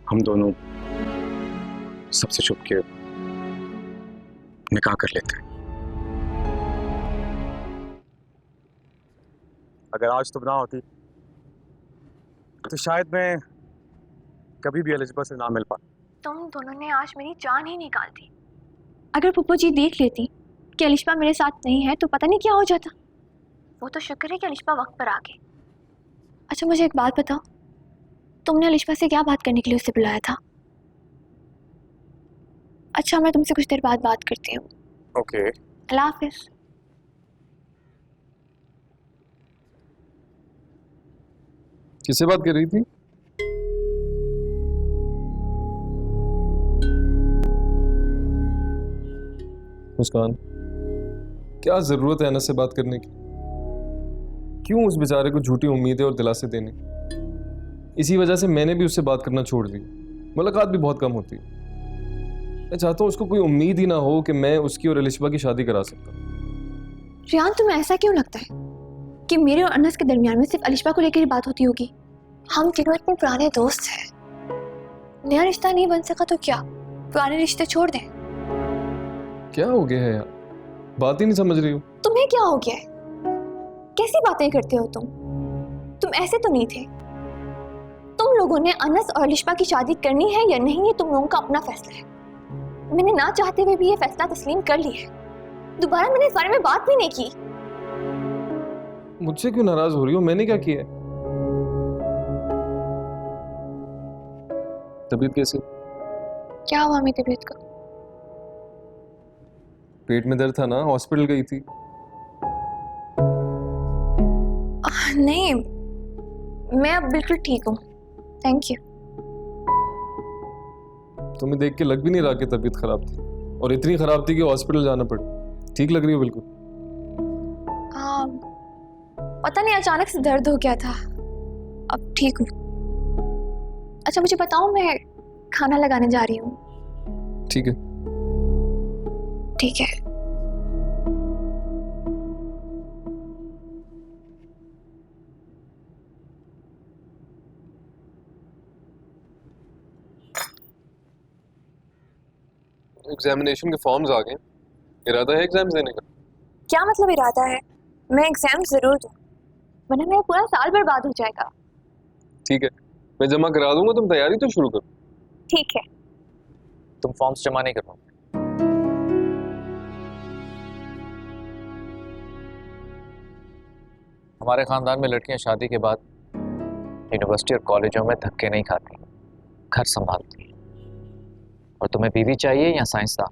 हम दोनों सबसे छुप के निकाह कर लेते हैं। अगर आज तुम ना होती तो शायद मैं कभी भी एलिज़ा से ना मिल पाता। तुम दोनों ने आज मेरी जान ही निकाल दी। अगर पुप्पो जी देख लेती कि अलिशा मेरे साथ नहीं है तो पता नहीं क्या हो जाता। वो तो शुक्र है कि अलिशा वक्त पर आ गई। अच्छा मुझे एक बात बताओ, तुमने अलिशा से क्या बात करने के लिए उसे बुलाया था? अच्छा मैं तुमसे कुछ देर बाद बात करती हूँ। ओके। अल्लाह हाफिज़। किससे बात कर रही थी? मुस्कान, क्या जरूरत है अनस से बात करने की? क्यों उस बेचारे को झूठी उम्मीदें और दिलासे देने? इसी वजह से मैंने भी उससे बात करना छोड़ दी। मुलाकात भी बहुत कम होती है। मैं चाहता हूँ उसको कोई उम्मीद ही ना हो कि मैं उसकी और अलिशा की शादी करा सकता। रियान तुम्हें ऐसा क्यों लगता है कि मेरे और अनस के दरमियान में सिर्फ अलिशा को लेकर ही बात होती होगी? हम तीनों इतने पुराने दोस्त हैं। नया रिश्ता नहीं बन सका तो क्या, पुराने रिश्ते छोड़ दें? क्या हो गया है यार, बात ही नहीं समझ रही हो? तुम्हें क्या हो गया है? कैसी बातें करते हो तुम ऐसे तो नहीं थे। तुम लोगों ने अनस और अलिशा की शादी करनी है या नहीं, ये तुम लोगों का अपना फैसला है। मैंने ना चाहते हुए भी ये फैसला तस्लीम कर लिया है। दोबारा मैंने इस बारे में बात भी नहीं की। मुझसे क्यों नाराज हो रही हो? मैंने क्या किया है? तबीयत कैसी? क्या हुआ मेरी तबीयत को? पेट में दर्द था ना, हॉस्पिटल गई थी? नहीं, मैं अब बिल्कुल ठीक हूँ, थैंक यू। तुम्हें देख के लग भी नहीं रहा कि तबीयत खराब थी, और इतनी खराब थी कि हॉस्पिटल जाना पड़ा। ठीक लग रही हो बिल्कुल। पता नहीं अचानक से दर्द हो गया था, अब ठीक हूँ। अच्छा मुझे बताओ, मैं खाना लगाने जा रही हूँ। ठीक है। ठीक है। एग्जामिनेशन के फॉर्म्स आ गए। इरादा है एग्जाम्स देने का? क्या मतलब इरादा है? मैं एग्जाम जरूर दूँ, वरना मेरा पूरा साल बर्बाद हो जाएगा। ठीक है, मैं जमा करा दूंगा, तुम तैयारी तो शुरू करो। ठीक है। तुम फॉर्म्स जमा नहीं करवाओ। हमारे खानदान में लड़कियां शादी के बाद यूनिवर्सिटी और कॉलेजों में धक्के नहीं खाती, घर संभालती। और तुम्हें बीवी चाहिए या साइंसदान?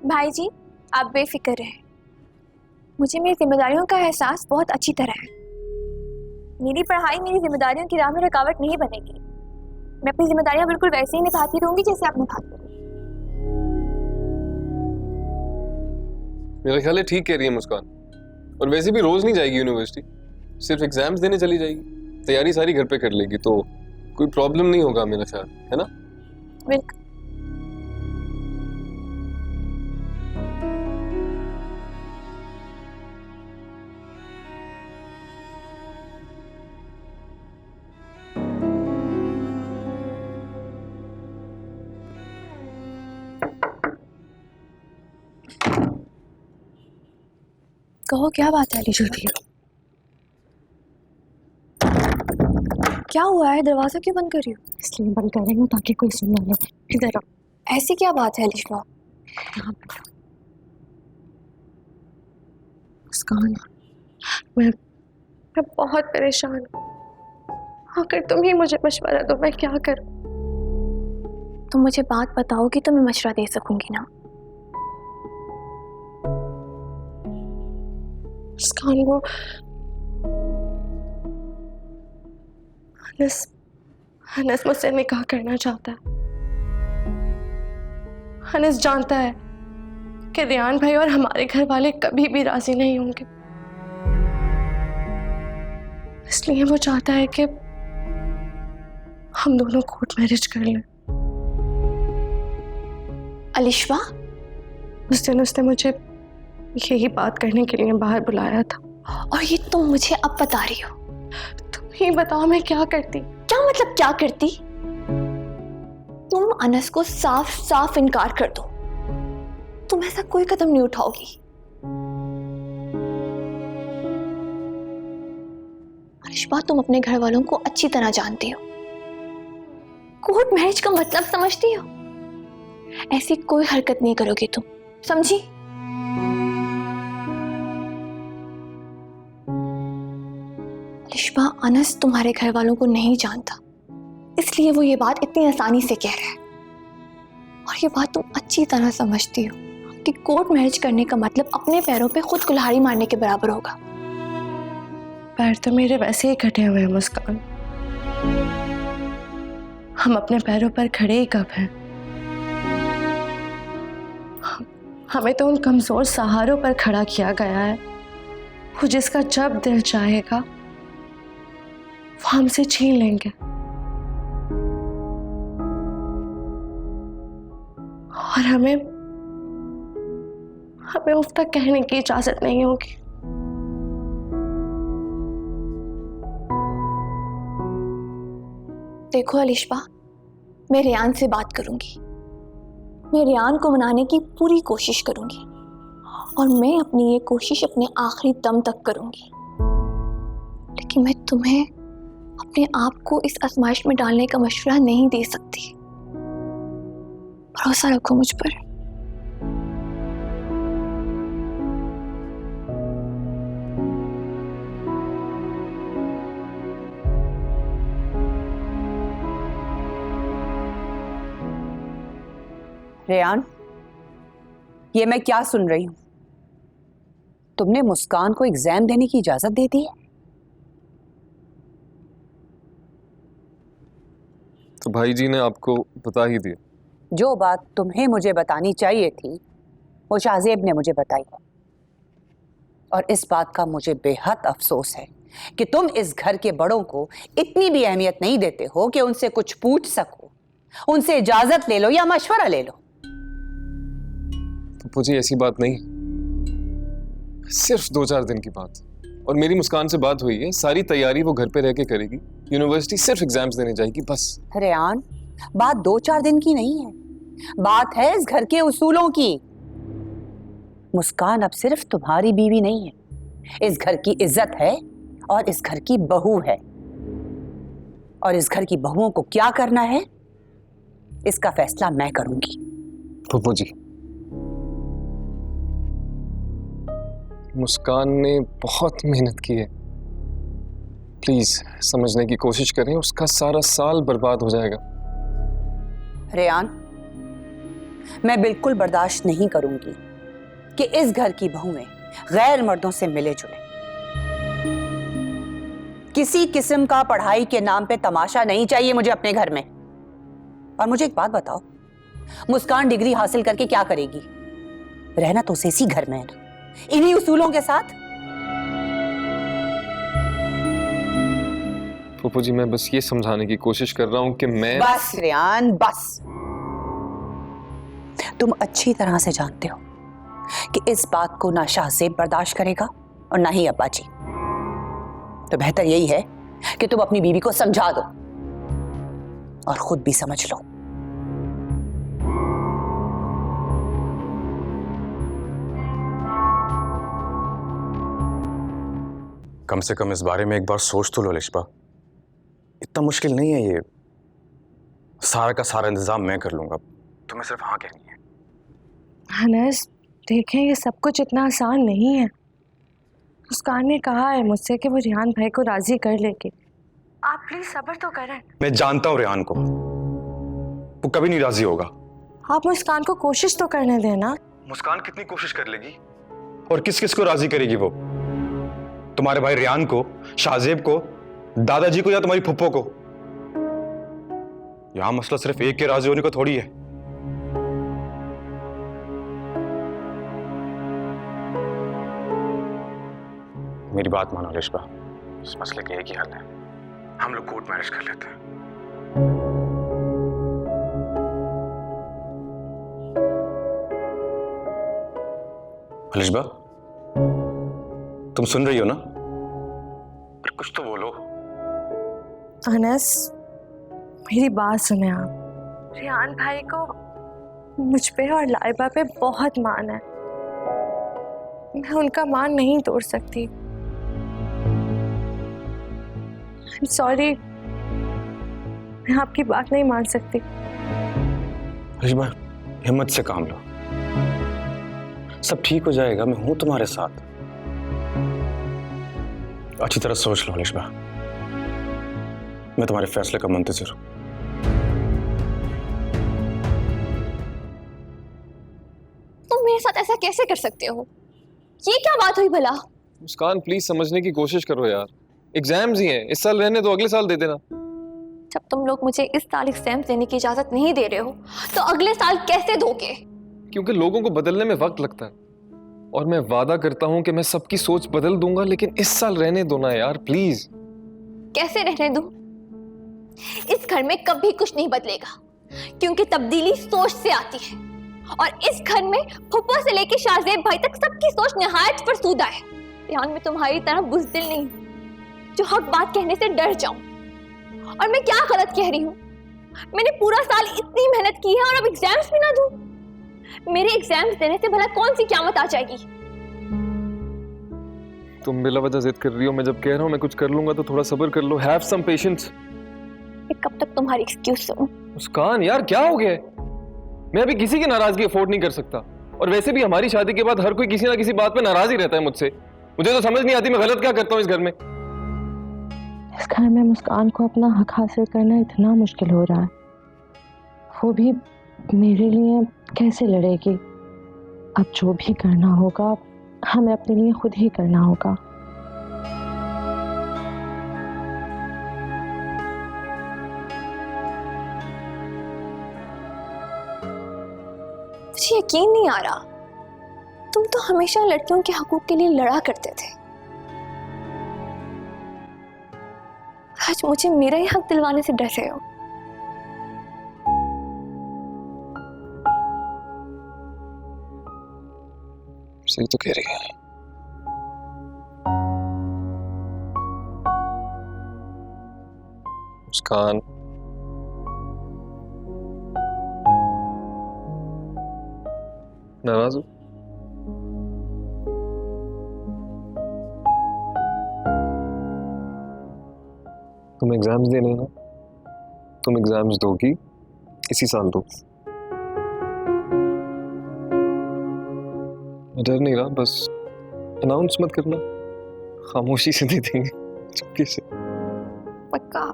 भाई जी आप बेफिक्र रहें, मुझे मेरी जिम्मेदारियों का एहसास बहुत अच्छी तरह है। मेरी पढ़ाई मेरी जिम्मेदारियों की राह में रुकावट नहीं बनेगी। मैं अपनी जिम्मेदारियां बिल्कुल वैसे ही निभाती रहूंगी जैसे आप निभाते हो। मेरा ख्याल है ठीक कह रही है मुस्कान। और वैसे भी रोज नहीं जाएगी यूनिवर्सिटी, सिर्फ एग्जाम्स देने चली जाएगी। तैयारी सारी घर पे कर लेगी तो कोई प्रॉब्लम नहीं होगा मेरा ख्याल, है ना? बिल्कुल। कहो क्या बात है अलीशा? क्या हुआ है? दरवाजा क्यों बंद कर रही हो? इसलिए बंद कर रही हूँ ताकि कोई सुन ना ले। इधर आओ। ऐसी क्या बात है अलीशा? मुस्कान, मैं बहुत परेशान हूँ। अगर तुम ही मुझे मशवरा दो, मैं क्या करूँ? तुम मुझे बात बताओगी तो मैं मशवरा दे सकूंगी ना। मुस्कान, वो अनस मुझसे निकाह करना चाहता है। अनस जानता है कि रियान भाई और हमारे घर वाले कभी भी राजी नहीं होंगे, इसलिए वो चाहता है कि हम दोनों कोर्ट मैरिज कर लें। अलिशा? उस दिन उसने मुझे यही बात करने के लिए बाहर बुलाया था। और ये तुम मुझे अब बता रही हो? तुम ही बताओ मैं क्या करती? क्या मतलब क्या करती? अनस को साफ साफ इनकार कर दो, तुम ऐसा कोई कदम नहीं उठाओगी। अलिशबा, तुम अपने घर वालों को अच्छी तरह जानती हो, कोर्ट मैरिज का मतलब समझती हो। ऐसी कोई हरकत नहीं करोगी तुम, समझी? अलिशबा, अनस तुम्हारे घर वालों को नहीं जानता, इसलिए वो ये बात इतनी आसानी से कह रहा है। और ये बात तुम अच्छी तरह समझती हो कि कोर्ट मैरिज करने का मतलब अपने पैरों पे खुद कुल्हाड़ी मारने के बराबर होगा। पैर तो मेरे वैसे ही कटे हुए हैं मुस्कान, हम अपने पैरों पर खड़े ही कब हैं? हमें तो उन कमजोर सहारों पर खड़ा किया गया है, वो जिसका जब दिल चाहेगा वो हमसे छीन लेंगे। और हमें उफ तक कहने की इजाजत नहीं होगी। देखो अलिशबा, मैं रेयान से बात करूंगी, मैं रेयान को मनाने की पूरी कोशिश करूंगी, और मैं अपनी ये कोशिश अपने आखिरी दम तक करूंगी। लेकिन मैं तुम्हें अपने आप को इस आजमाइश में डालने का मशवरा नहीं दे सकती। भरोसा रखो मुझ पर। रेयान, ये मैं क्या सुन रही हूँ? तुमने मुस्कान को एग्जाम देने की इजाजत दे दी है? तो भाई जी ने आपको बता ही दिया। जो बात तुम्हें मुझे बतानी चाहिए थी वो शाहजेब ने मुझे बताई है, और इस बात का मुझे बेहद अफसोस है कि तुम इस घर के बड़ों को इतनी भी अहमियत नहीं देते हो कि उनसे कुछ पूछ सको, उनसे इजाजत ले लो या मशवरा ले लो। तो मुझे ऐसी बात नहीं, सिर्फ 2-4 दिन की बात, और मेरी मुस्कान से बात हुई है, सारी तैयारी वो घर पे रह के करेगी, यूनिवर्सिटी सिर्फ एग्जाम्स देने जाएगी बस। रेयान, बात 2-4 दिन की नहीं है, बात है इस घर के उसूलों की। मुस्कान अब सिर्फ तुम्हारी बीवी नहीं है, इस घर की इज्जत है और इस घर की बहू है, और इस घर की बहुओं को क्या करना है इसका फैसला मैं करूंगी। फूफू जी, मुस्कान ने बहुत मेहनत की है, प्लीज समझने की कोशिश करें, उसका सारा साल बर्बाद हो जाएगा। रेयान, मैं बिल्कुल बर्दाश्त नहीं करूंगी कि इस घर की बहुएं गैर मर्दों से मिले जुले। किसी किस्म का पढ़ाई के नाम पे तमाशा नहीं चाहिए मुझे अपने घर में। और मुझे एक बात बताओ, मुस्कान डिग्री हासिल करके क्या करेगी? रहना तो उसे इसी घर में है ना, इन्हीं उसूलों के साथ। फूफू जी, मैं बस ये समझाने की कोशिश कर रहा हूं कि मैं बस रेयान, बस। तुम अच्छी तरह से जानते हो कि इस बात को ना शाहजेब बर्दाश्त करेगा और ना ही अब्बा जी। तो बेहतर यही है कि तुम अपनी बीवी को समझा दो और खुद भी समझ लो। कम से कम इस बारे में एक बार सोच तो लो अलिशबा, इतना मुश्किल नहीं है ये, सारा का सारा इंतजाम मैं कर लूंगा, तुम्हें सिर्फ हाँ कहनी है। अनस, देखें ये सब कुछ इतना आसान नहीं है। मुस्कान ने कहा है मुझसे कि वो रेहान भाई को राजी कर लेगी, आप प्लीज सब्र तो करें। मैं जानता हूँ रेहान को, वो कभी नहीं राजी होगा। आप मुस्कान को कोशिश तो करने देना। मुस्कान कितनी कोशिश कर लेगी और किस किस को राजी करेगी वो? तुम्हारे भाई रेहान को, शाहजेब को, दादाजी को या तुम्हारी फुप्पो को? यहां मसला सिर्फ एक के राजी होने को थोड़ी है। मेरी बात मानो अलिशबा, इस मसले के एक ही हल है, हम लोग कोर्ट मैरिज कर लेते हैं। अलिशबा, तुम सुन रही हो ना? पर कुछ तो बोलो। अनस, मेरी बात सुने आप। रेहान भाई को मुझ पे और लाइबा पे बहुत मान है। मैं उनका मान नहीं तोड़ सकती। सॉरी, मैं आपकी बात नहीं मान सकती। अलिशबा, हिम्मत से काम लो, सब ठीक हो जाएगा। मैं हूं तुम्हारे साथ। अच्छी तरह सोच लो अलिशबा, मैं तुम्हारे फैसले का मुंतजिर हूं। तुम मेरे साथ ऐसा कैसे कर सकते हो? ये क्या बात हुई भला? मुस्कान प्लीज समझने की कोशिश करो यार, एग्जाम्स ही हैं, इस साल रहने दो, अगले साल दे देना। जब तुम लोग मुझे इस साल एग्जाम देने की इजाजत नहीं दे रहे हो तो अगले साल कैसे दोगे? क्योंकि लोगों को बदलने में वक्त लगता है, और मैं वादा करता हूं कि मैं सबकी सोच बदल दूंगा, लेकिन इस साल रहने दो ना यार प्लीज। कैसे रहने दूं? इस घर में कभी कुछ नहीं बदलेगा, क्योंकि तब्दीली सोच से आती है, और इस घर में फुप्पा से लेके शाहजेब भाई तक सबकी सोच निहायत फरसूदा है। ध्यान में तुम्हारी तरह बुज़दिल नहीं जो हक बात कहने से डर जाऊं। और मैं क्या गलत कह रही हूं? मैंने पूरा साल इतनी मेहनत की है और अब एग्जाम्स भी ना दूं? मेरे एग्जाम्स देने से भला कौन सी क़यामत आ जाएगी? तुम बिला वजह जिद कर रही हो, मैं जब कह रहा हूं मैं कुछ कर लूंगा तो थोड़ा सब्र कर लो, हैव सम पेशेंस। मैं कब तक तुम्हारी एक्सक्यूज सुनूं? मुस्कान यार क्या हो गया है? मैं अभी किसी की नाराजगी अफोर्ड नहीं कर सकता, और वैसे भी हमारी शादी के बाद हर कोई किसी ना किसी बात पे नाराज ही रहता है मुझसे। मुझे तो समझ नहीं आती मैं गलत क्या करता हूँ इस घर में। इस घर में मुस्कान को अपना हक हासिल करना इतना मुश्किल हो रहा है, वो भी मेरे लिए कैसे लड़ेगी? अब जो भी करना होगा हमें अपने लिए खुद ही करना होगा। मुझे यकीन नहीं आ रहा, तुम तो हमेशा लड़कियों के हकूक के लिए लड़ा करते थे। आज मुझे मेरा ही हक दिलवाने से डर रहे हो। सही तो कह रही है। मुस्कान, नाराज हो? तुम एग्जाम्स देने हैं ना, तुम एग्जाम्स दोगी इसी साल दो। मैं डर नहीं रहा, बस अनाउंस मत करना, खामोशी से दे देंगे, चुपके से। पक्का?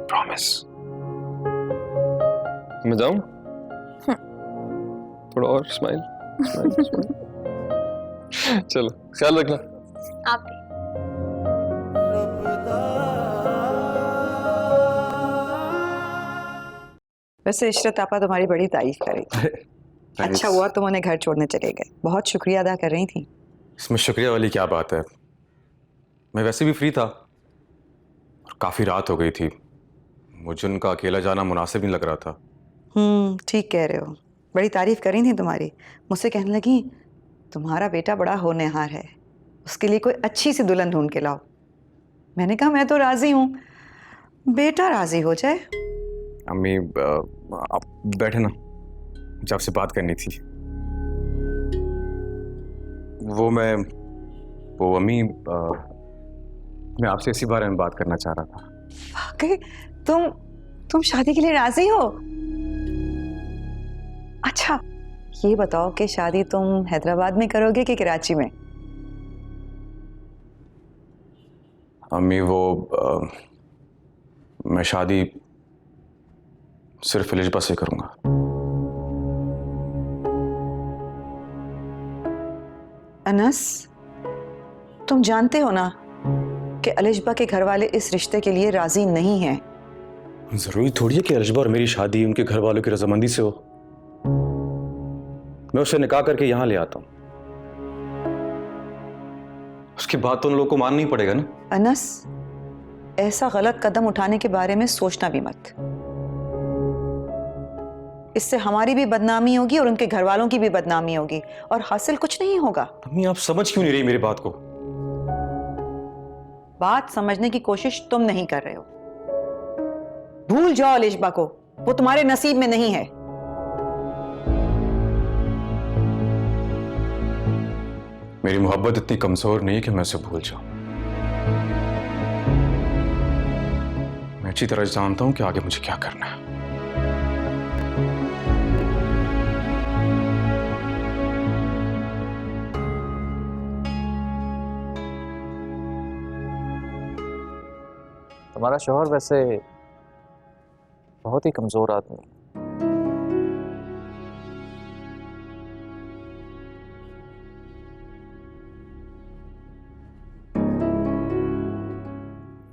प्रॉमिस। मैं जाऊं? थोड़ा और स्माइल, स्माइल, स्माइल। चलो ख्याल रखना। आप भी। वैसे इशरत आपा तुम्हारी बड़ी तारीफ कर रही थी। अच्छा हुआ तुम उन्हें घर छोड़ने चले गए, बहुत शुक्रिया अदा कर रही थी। इसमें शुक्रिया वाली क्या बात है? मैं वैसे भी फ्री था और काफ़ी रात हो गई थी, मुझे उनका अकेला जाना मुनासिब नहीं लग रहा था। ठीक कह रहे हो, बड़ी तारीफ कर रही थी तुम्हारी। मुझसे कहने लगी तुम्हारा बेटा बड़ा होनहार है, उसके लिए कोई अच्छी सी दुल्हन ढूंढ के लाओ। मैंने कहा मैं तो राजी हूँ, बेटा राजी हो जाए। अम्मी आप बैठे ना, मुझे आपसे बात करनी थी। वो अम्मी मैं आपसे इसी बारे में बात करना चाह रहा था। वाकई तुम शादी के लिए राजी हो? अच्छा ये बताओ कि शादी तुम हैदराबाद में करोगे कि कराची में? अम्मी मैं शादी सिर्फ एलिजबा से करूंगा। अनस, तुम जानते हो ना कि एलिजबा के घर वाले इस रिश्ते के लिए राजी नहीं हैं। जरूरी थोड़ी है कि एलिजबा और मेरी शादी उनके घर वालों की रजामंदी से हो। मैं उसे निकाह करके यहां ले आता हूं, उसके बाद तो उन लोगों को मानना ही पड़ेगा ना। अनस, ऐसा गलत कदम उठाने के बारे में सोचना भी मत। इससे हमारी भी बदनामी होगी और उनके घर वालों की भी बदनामी होगी, और हासिल कुछ नहीं होगा। अम्मी आप समझ क्यों नहीं रही मेरी बात को? बात समझने की कोशिश तुम नहीं कर रहे हो। भूल जाओ लिशबा को, वो तुम्हारे नसीब में नहीं है। मेरी मोहब्बत इतनी कमजोर नहीं है कि मैं उसे भूल जाऊं। मैं अच्छी तरह जानता हूं कि आगे मुझे क्या करना है। तुम्हारा शौहर वैसे बहुत ही कमजोर आदमी है।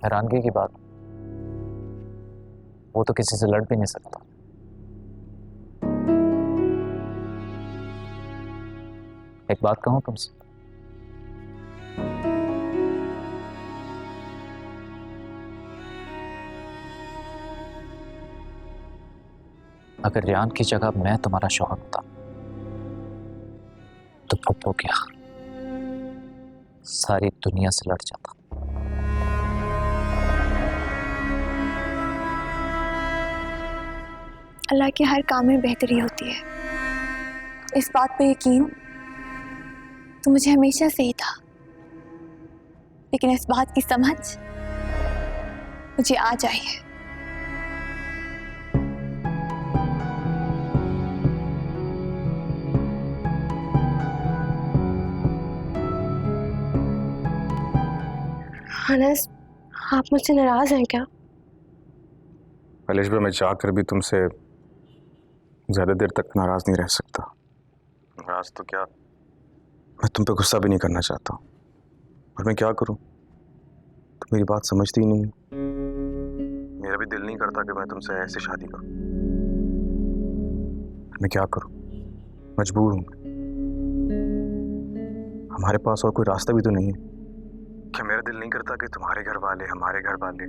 हैरानगी की बात, वो तो किसी से लड़ भी नहीं सकता। एक बात कहूं तुमसे, अगर रियान की जगह मैं तुम्हारा शौहर होता तो पप्पू क्या सारी दुनिया से लड़ जाता। अल्लाह के हर काम में बेहतरी होती है, इस बात पे यकीन तो मुझे हमेशा से ही था, लेकिन इस बात की समझ मुझे आज आई है। अनस, आप मुझसे नाराज हैं क्या? लिशबा, मैं जाकर भी तुमसे ज्यादा देर तक नाराज नहीं रह सकता। नाराज तो क्या, मैं तुम पे गुस्सा भी नहीं करना चाहता, और मैं क्या करूं, तुम मेरी बात समझती ही नहीं। मेरा भी दिल नहीं करता कि मैं तुमसे ऐसे शादी करूं, मैं क्या करूं, मजबूर हूं। हमारे पास और कोई रास्ता भी तो नहीं है। क्या मेरा दिल नहीं करता कि तुम्हारे घर वाले, हमारे घर वाले,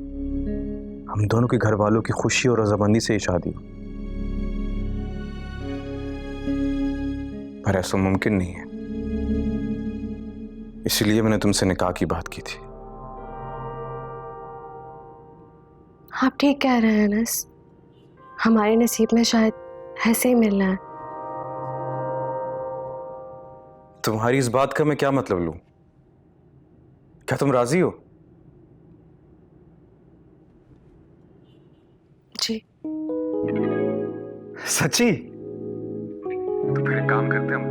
हम दोनों के घर वालों की खुशी और रजामंदी से ही शादी हो, पर ऐसा मुमकिन नहीं है। इसलिए मैंने तुमसे निकाह की बात की थी। आप ठीक कह रहे हैं अनस, हमारे नसीब में शायद ऐसे ही मिलना है। तुम्हारी इस बात का मैं क्या मतलब लूं? क्या तुम राजी हो? जी। सच्ची? तो फिर एक काम करते हम,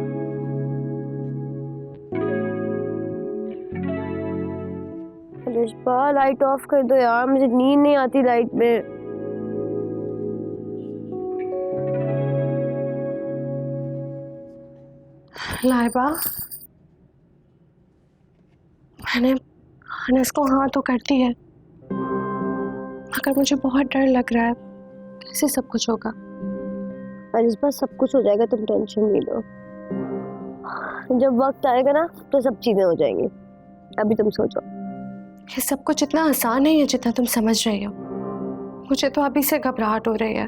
लिशबा लाइट ऑफ कर दो यार, मुझे नींद नहीं आती लाइट में। लाइबा, मैंने अनस को हाँ तो कर दी है, मगर मुझे बहुत डर लग रहा है कैसे सब कुछ होगा। लिशबा सब कुछ हो जाएगा, तुम टेंशन नहीं लो। जब वक्त आएगा ना तो सब चीजें हो जाएंगी, अभी तुम सोचो। ये सब कुछ इतना आसान नहीं है जितना तुम समझ रहे हो। मुझे तो अभी से घबराहट हो रही है।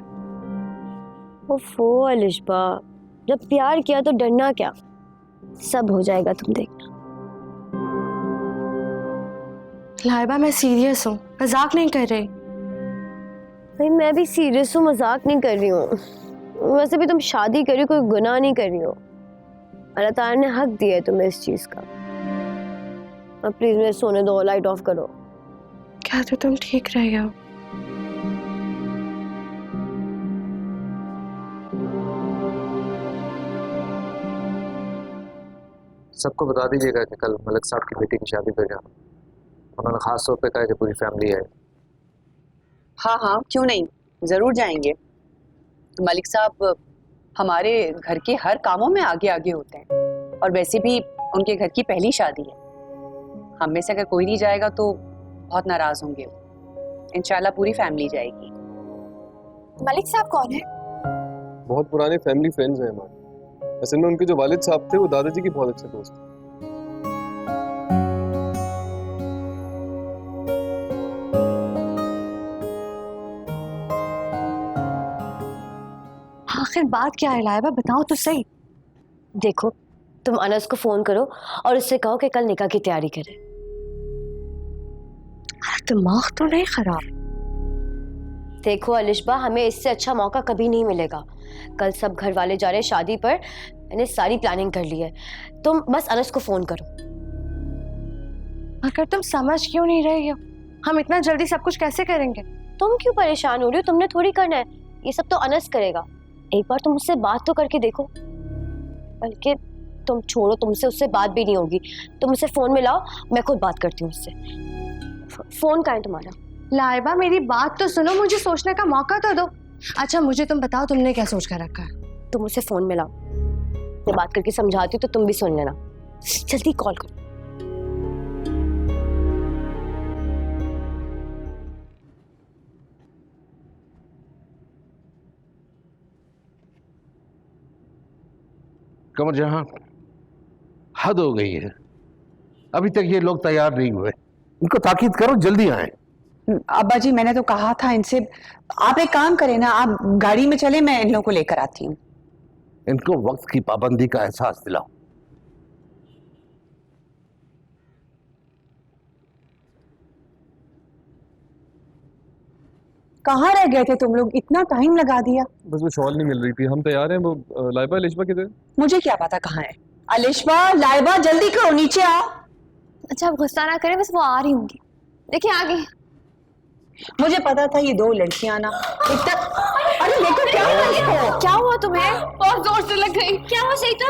ओफो लिशबा, जब प्यार किया तो डरना क्या, सब हो जाएगा, तुम देखना। लाइबा, मैं सीरियस हूँ, मजाक नहीं कर रही। भाई मैं भी सीरियस हूँ, मजाक नहीं कर रही हूँ। वैसे भी तुम शादी करी, कोई गुनाह नहीं कर रही हो। अल्लाह ताला ने हक दिया है तुम्हें इस चीज का। अब प्लीज मुझे सोने दो, लाइट ऑफ करो। क्या तो तुम ठीक रहे हो? सबको बता दीजिएगा कि कल मलिक साहब की बेटी की शादी पे जाना। उन्होंने खास तौर पे कहा कि पूरी फैमिली है। हाँ हाँ, क्यों नहीं, जरूर जाएंगे। मलिक साहब हमारे घर के हर कामों में आगे आगे होते हैं, और वैसे भी उनके घर की पहली शादी है। हम में से अगर कोई नहीं जाएगा तो बहुत नाराज होंगे। इंशाल्लाह पूरी फैमिली जाएगी। मलिक साहब कौन है? बहुत पुराने फैमिली फ्रेंड्स हैं हमारे। असल में उनके जो वालिद साहब थे वो दादाजी के बहुत अच्छे दोस्त थे। आखिर बात क्या है लाइबा, बताओ तो सही। देखो, तुम अनस को फोन करो और उससे कहो कि कल निकाह की तैयारी करे। दिमाग तो नहीं खराब? देखो अलिशबा, हमें इससे अच्छा मौका कभी नहीं मिलेगा। कल सब घर वाले जा रहे हैं शादी पर, मैंने सारी प्लानिंग कर ली है। तुम बस अनस को फोन करो। मगर तुम समझ क्यों नहीं रही हो? हम इतना जल्दी सब कुछ कैसे करेंगे? तुम क्यों परेशान हो रही हो? तुमने थोड़ी करना है, ये सब तो अनस करेगा। एक बार तुम उससे बात तो करके देखो। बल्कि तुम छोड़ो, तुमसे उससे बात भी नहीं होगी। तुम उसे फोन में लाओ, मैं खुद बात करती हूँ उससे। फोन कहाँ है तुम्हारा? लाइबा मेरी बात तो सुनो, मुझे सोचने का मौका तो दो। अच्छा मुझे तुम बताओ, तुमने क्या सोच कर रखा है? तुम उसे फोन में लाओ, मैं बात करके समझाती हूँ तो तुम भी सुन लेना। जल्दी कॉल करो। कमर जहां, हद हो गई है। अभी तक ये लोग तैयार नहीं हुए। इनको ताकीद करो, जल्दी आए। अब्बा जी, मैंने तो कहा था इनसे, आप एक काम करें ना, आप गाड़ी में चले, मैं इन लोगों को लेकर आती हूँ। इनको वक्त की पाबंदी का एहसास दिलाओ। कहाँ रह गए थे तुम लोग? इतना टाइम लगा दिया। बस वो शॉल नहीं मिल रही थी, हम तैयार हैं। वो लाइबा अलिशबा किधर? मुझे क्या पता कहाँ है। अलिशबा, लाइबा, जल्दी करो, नीचे आओ। अच्छा आप गुस्सा ना करें, बस वो आ रही होंगी। देखिए आ गई। मुझे पता था ये दो लड़कियां ना इतना। अरे देखो क्या हुआ इसको? क्या हुआ तुम्हें? बहुत जोर से लग गई। क्या हुआ सही तो?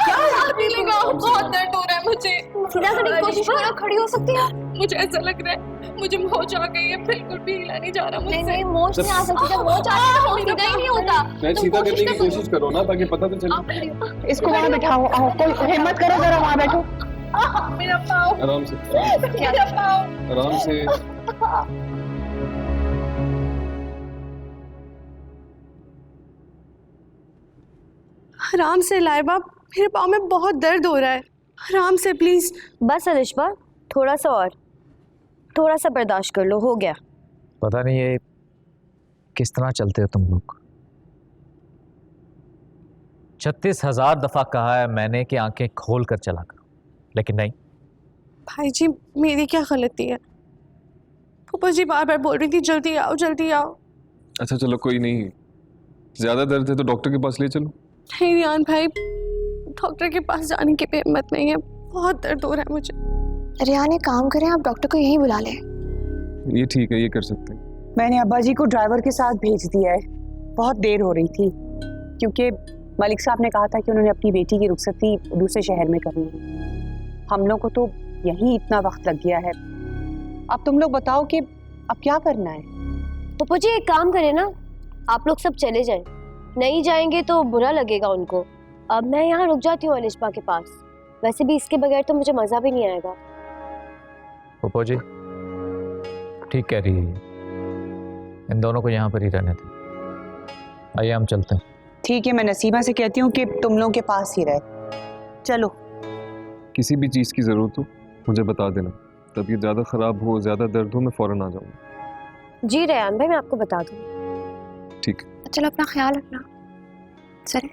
क्या नहीं लगा, बहुत दर्द हो रहा है मुझे। सीधा करने की कोशिश करो, खड़ी हो सकती है? मुझे ऐसा लग रहा है मुझे मोच आ गई है, बिल्कुल भी हिला नहीं जा रहा मुझसे। नहीं मोच नहीं आ सकती, जब मोच आती है तो सीधा ही नहीं होता। मैं सीधा करने की कोशिश करो ना, ताकि पता तो चले। इसको वहां बिठाओ। आओ, कोई हिम्मत करो, जरा वहां बैठो। मेरा पाँव, आराम से, मेरा पाँव। आराम से। आराम से लाइबा, मेरे पाँव में बहुत दर्द हो रहा है। आराम से प्लीज। बस अलिशबा, थोड़ा सा और, थोड़ा सा बर्दाश्त कर लो, हो गया। पता नहीं ये किस तरह चलते हो तुम लोग। 36,000 दफा कहा है मैंने कि आंखें खोल कर चला करो, लेकिन नहीं। भाई जी मेरी क्या गलती है? फूफा जी बार बार बोल रही थी जल्दी आओ जल्दी आओ। अच्छा चलो कोई नहीं, ज्यादा दर्द है तो डॉक्टर के पास ले चलो। नहीं रियान भाई, डॉक्टर के पास जाने की भी हिम्मत नहीं है, बहुत दर्द हो रहा है मुझे। रियान एक काम करें, आप डॉक्टर को यहीं बुला लें। ये ठीक है, ये कर सकते हैं। मैंने अब्बा जी को ड्राइवर के साथ भेज दिया है। बहुत देर हो रही थी, क्योंकि मलिक साहब ने कहा था कि उन्होंने अपनी बेटी की रुखसती दूसरे शहर में करनी है। हम लोग को तो यहीं इतना वक्त लग गया है। अब तुम लोग बताओ कि अब क्या करना है? पप्पू जी एक काम करें ना, आप लोग सब चले जाएं। नहीं जाएंगे तो बुरा लगेगा उनको। अब मैं यहाँ रुक जाती हूँ अलिशबा के पास। वैसे भी इसके बगैर तो मुझे मजा भी नहीं आएगा। पप्पू जी ठीक कह रही है, इन दोनों को यहाँ पर ही रहने दें। आइए हम चलते हैं। ठीक है, मैं नसीमा से कहती हूँ कि तुम लोगों के पास ही रहे। चलो। किसी भी चीज़ की ज़रूरत हो मुझे बता देना। तबीयत ज़्यादा ख़राब हो, ज़्यादा दर्द हो, मैं फ़ौरन आ जाऊँगा। जी रेहान भाई, मैं आपको बता दूँ। ठीक है। चलो अपना ख्याल रखना। चले।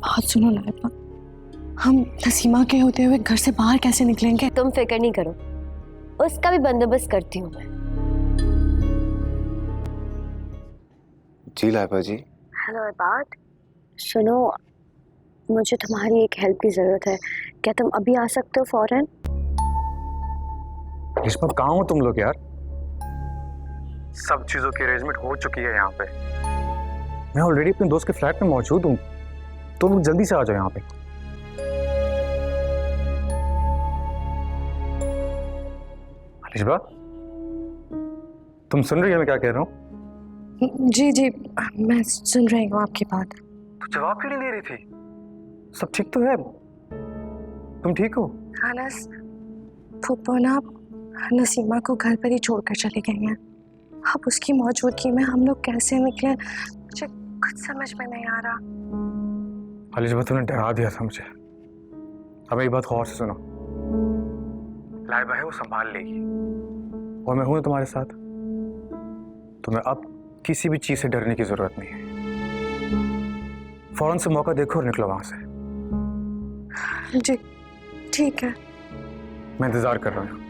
बहुत सुनो लाइबा, हम नसीमा के होते हुए घर से बाहर कैसे निकलेंगे? तुम फिक्र नहीं करो, उसका भी बंदोबस्त करती हूँ मैं। जी लाइबा जी। हेलो बात सुनो, मुझे तुम्हारी एक हेल्प की ज़रूरत है। क्या तुम अभी आ सकते हो फौरन? इसमें कहाँ हो तुम लोग यार? सब चीज़ों की अरेंजमेंट हो चुकी है यहाँ पे। मैं ऑलरेडी अपने दोस्त के फ्लैट में मौजूद हूँ। तुम लोग जल्दी से आ जाओ यहाँ पे। अलिशबा, तुम सुन रही हो मैं क्या कह रहा हूँ? जी जी मैं सुन रही हूँ आपकी बात। तो जवाब क्यों नहीं दे रही थी? सब ठीक तो है? तुम ठीक हो? अनस, फूफो ना नसीमा को घर पर ही छोड़कर चली गई हैं। अब उसकी मौजूदगी में हम लोग कैसे निकले, मुझे कुछ समझ में नहीं आ रहा। अलिशबा, तुमने डरा दिया था मुझे। अब एक बात गौर से सुनो। लाइबा है, वो संभाल लेगी, और मैं हूं तुम्हारे साथ। तुम्हें अब किसी भी चीज से डरने की जरूरत नहीं है। फौरन से मौका देखो और निकलो वहां से। जी ठीक है। मैं इंतजार कर रहा हूँ।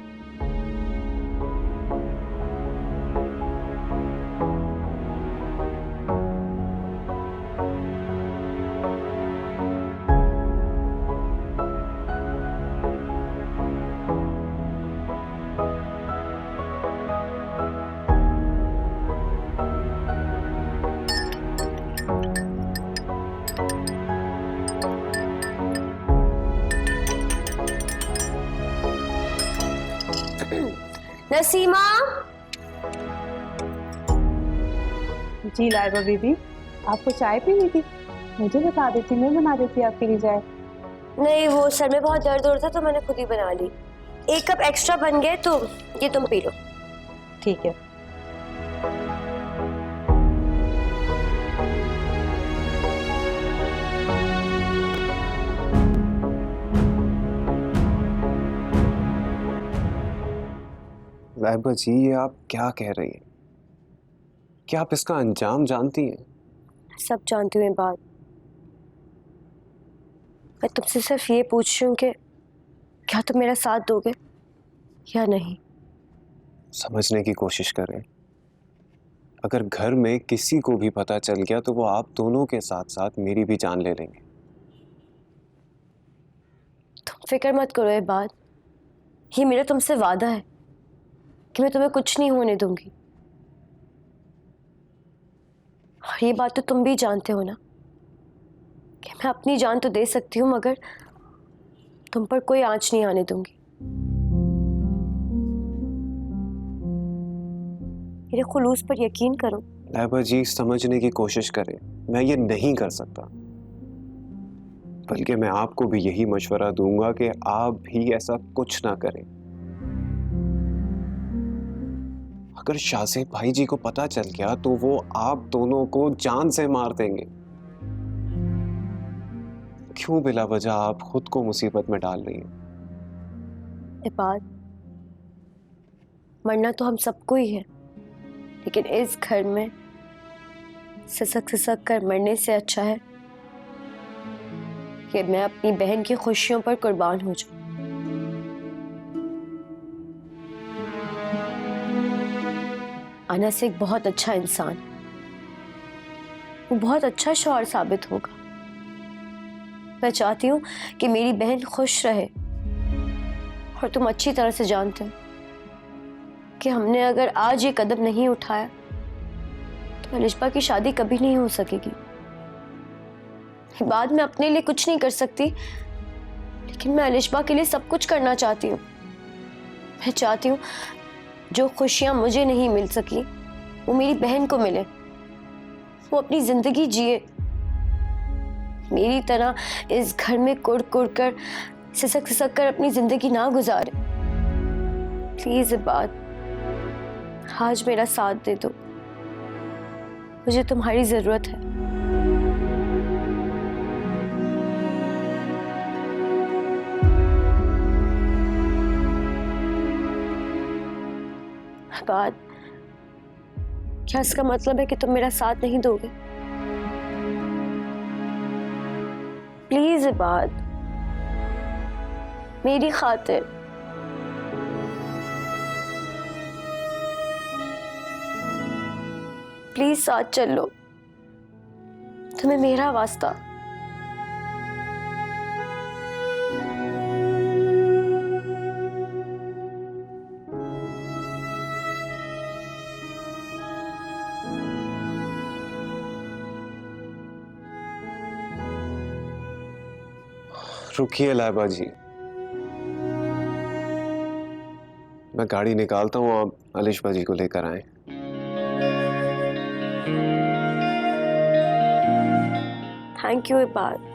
नसीमा, जी लाइबा बीबी, आपको चाय पीनी थी? मुझे बता देती, मैं बना देती आपके लिए चाय। नहीं वो सर में बहुत दर्द हो रहा था तो मैंने खुद ही बना ली। 1 कप एक्स्ट्रा बन गए तो ये तुम पी लो। ठीक है। लाइबा जी, ये आप क्या कह रही हैं? क्या आप इसका अंजाम जानती हैं? सब जानती हूँ ये बात। मैं तुमसे सिर्फ ये पूछ रही हूँ कि क्या तुम मेरा साथ दोगे या नहीं? समझने की कोशिश करें। अगर घर में किसी को भी पता चल गया तो वो आप दोनों के साथ साथ मेरी भी जान ले लेंगे। तुम फिक्र मत करो ये बात। ये मेरा तुमसे वादा है कि मैं तुम्हें कुछ नहीं होने दूंगी। और ये बात तो तुम भी जानते हो ना कि मैं अपनी जान तो दे सकती हूँ मगर तुम पर कोई आंच नहीं आने दूंगी। मेरे खुलूस पर यकीन करो। लाइबा जी, समझने की कोशिश करें। मैं ये नहीं कर सकता, बल्कि मैं आपको भी यही मशवरा दूंगा कि आप भी ऐसा कुछ ना करें। अगर शाहज़ेब भाई जी को पता चल गया तो वो आप दोनों को जान से मार देंगे। क्यों बिला वजह आप खुद को मुसीबत में डाल रही हैं? इबाद, मरना तो हम सबको ही है, लेकिन इस घर में सिसक सिसक कर मरने से अच्छा है कि मैं अपनी बहन की खुशियों पर कुर्बान हो जाऊं। अनस एक बहुत अच्छा इंसान, वो बहुत अच्छा शौहर साबित होगा। मैं चाहती हूँ कि मेरी बहन खुश रहे। और तुम अच्छी तरह से जानते हो कि हमने अगर आज ये कदम नहीं उठाया तो अलिशबा की शादी कभी नहीं हो सकेगी। बाद में अपने लिए कुछ नहीं कर सकती, लेकिन मैं अलिशबा के लिए सब कुछ करना चाहती हूँ। मैं चाहती हूँ जो खुशियां मुझे नहीं मिल सकी वो मेरी बहन को मिले। वो अपनी जिंदगी जिए, मेरी तरह इस घर में कुड़ कुड़ कर सिसक सिसक कर अपनी जिंदगी ना गुजारे। प्लीज इबाद, आज मेरा साथ दे दो, मुझे तुम्हारी जरूरत है। इबाद, क्या इसका मतलब है कि तुम मेरा साथ नहीं दोगे? प्लीज इबाद, मेरी खातिर। प्लीज साथ चलो, तुम्हें मेरा वास्ता। रुकिए लाइबा जी, मैं गाड़ी निकालता हूँ, आप अलिशबा जी को लेकर आए। Thank you Ibad.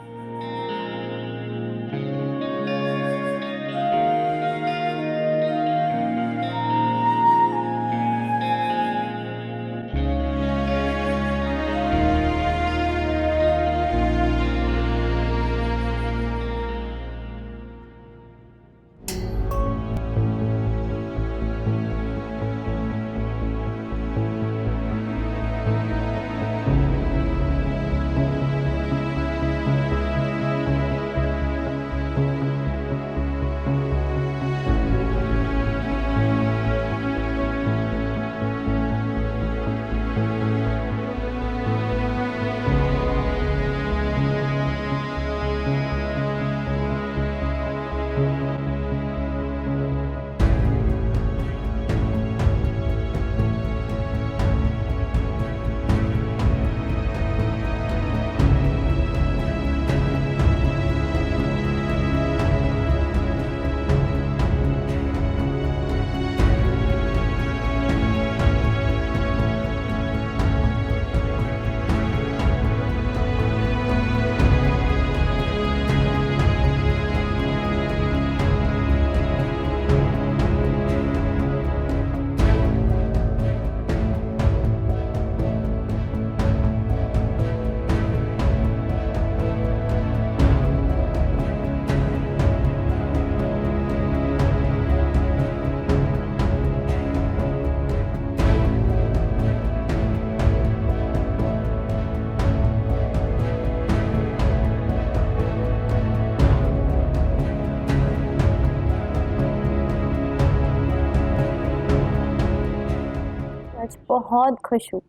बहुत खुश हूँ।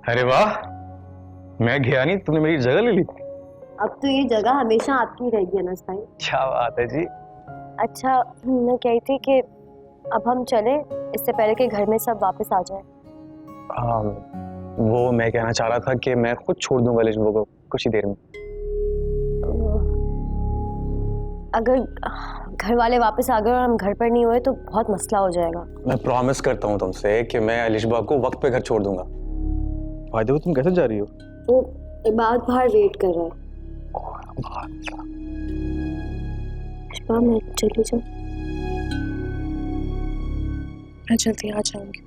अरे वाह, मैं गया नहीं, तुमने मेरी जगह ले ली। अब तो ये जगह हमेशा आपकी रहेगी अनस भाई। क्या बात है जी। अच्छा, मैं कही थी कि अब हम चले, इससे पहले कि घर में सब वापस आ जाए। वो मैं कहना चाह रहा था कि मैं खुद छोड़ दूंगा लिजबो को कुछ ही देर में। अगर घर वाले वापस आ गए और हम घर पर नहीं हुए तो बहुत मसला हो जाएगा। मैं प्रॉमिस करता हूँ तुमसे कि मैं अलिशबा को वक्त पे घर छोड़ दूंगा। फायदे वो तुम कैसे जा रही हो? वो इबाद बाहर वेट कर रहा है। मैं चली जाऊँ? मैं जल्दी आ जाऊंगी।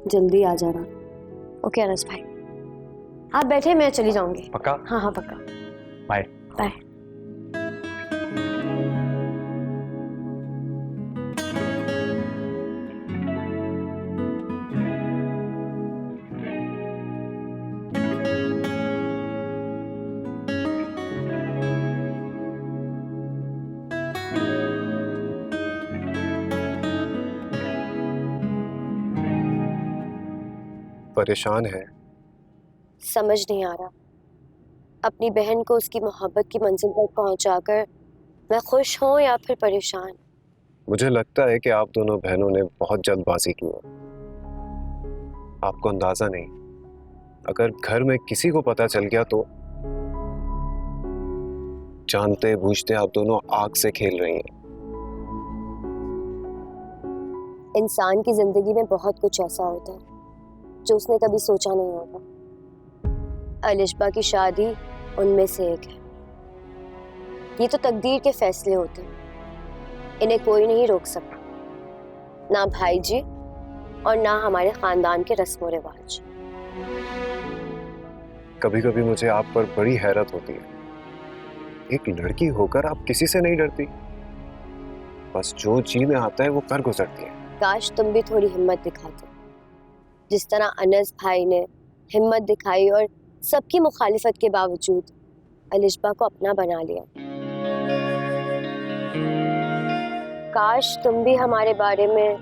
जल्दी आ जाना। ओके अनस भाई, आप बैठे, मैं चली जाऊंगी। पक्का? हाँ हाँ पक्का। Bye bye. परेशान है? समझ नहीं आ रहा, अपनी बहन को उसकी मोहब्बत की मंजिल तक पहुंचाकर मैं खुश हूं या फिर परेशान। मुझे लगता है कि आप दोनों बहनों ने बहुत जल्दबाजी की है। आपको अंदाजा नहीं, अगर घर में किसी को पता चल गया तो जानते बूझते आप दोनों आग से खेल रही हैं। इंसान की जिंदगी में बहुत कुछ ऐसा होता है जो उसने कभी सोचा नहीं होता। अलिशबा की शादी उनमें से एक है। ये तो तकदीर के फैसले होते हैं, इन्हें कोई नहीं रोक सकता, ना भाई जी और ना हमारे खानदान के रस्मों रिवाज। कभी कभी मुझे आप पर बड़ी हैरत होती है, एक लड़की होकर आप किसी से नहीं डरती, बस जो जी में आता है वो कर गुजरती है। काश तुम भी थोड़ी हिम्मत दिखाते, जिस तरह अनस भाई ने हिम्मत दिखाई और सबकी मुखालिफत के बावजूद अलिशबा को अपना बना लिया। काश तुम भी हमारे बारे में।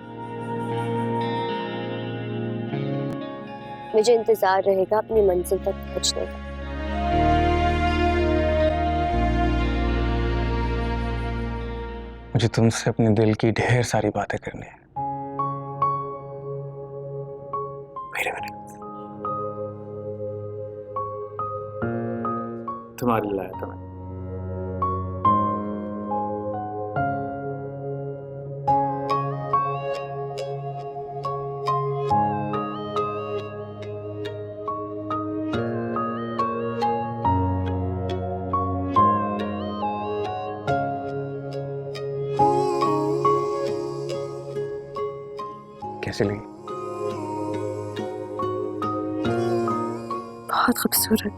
मुझे इंतजार रहेगा अपनी मंजिल तक पहुंचने का। मुझे तुमसे अपने दिल की ढेर सारी बातें करनी है। मेरे मिनट तुम्हारे लिए लाया था मैं। कैसी लगी? बहुत खूबसूरत,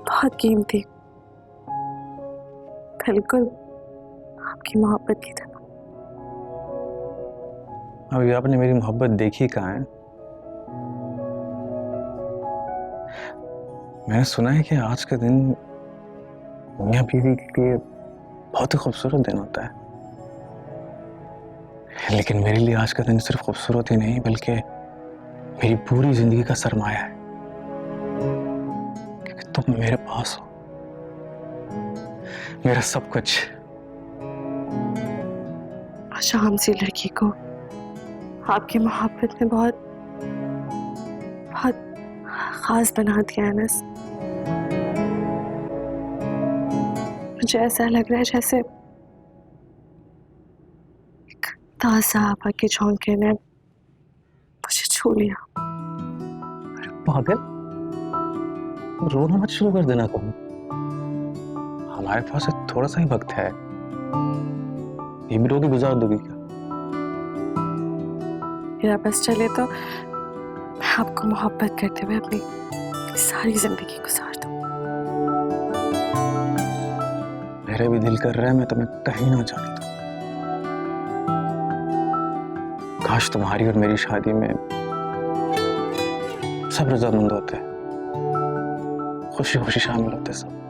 बहुत कीमती, बिल्कुल आपकी मोहब्बत की तरह। अभी आपने मेरी मोहब्बत देखी कहाँ है? मैंने सुना है कि आज का दिन मियां बीवी के लिए बहुत ही खूबसूरत दिन होता है, लेकिन मेरे लिए आज का दिन सिर्फ खूबसूरत ही नहीं बल्कि मेरी पूरी जिंदगी का सरमाया है, क्योंकि तुम मेरे पास हो, मेरा सब कुछ। शाम सी लड़की को आपकी मोहब्बत में बहुत बहुत खास बना दिया अनस। मुझे ऐसा लग रहा है जैसे ताज़ा हवा के झोंके ने मुझे छू लिया। पागल, रोना मत शुरू कर देना तुम। हमारे पास थोड़ा सा ही वक्त है, ये भी रोके गुजार दोगी क्या? मेरा बस चले तो मैं आपको मोहब्बत करते हुए अपनी सारी जिंदगी गुजार दूं। मेरा भी दिल कर रहा है मैं तुम्हें कहीं ना जाने दूं। काश तुम्हारी और मेरी शादी में सब रजामंद होते, खुशी खुशी शामिल होते सब।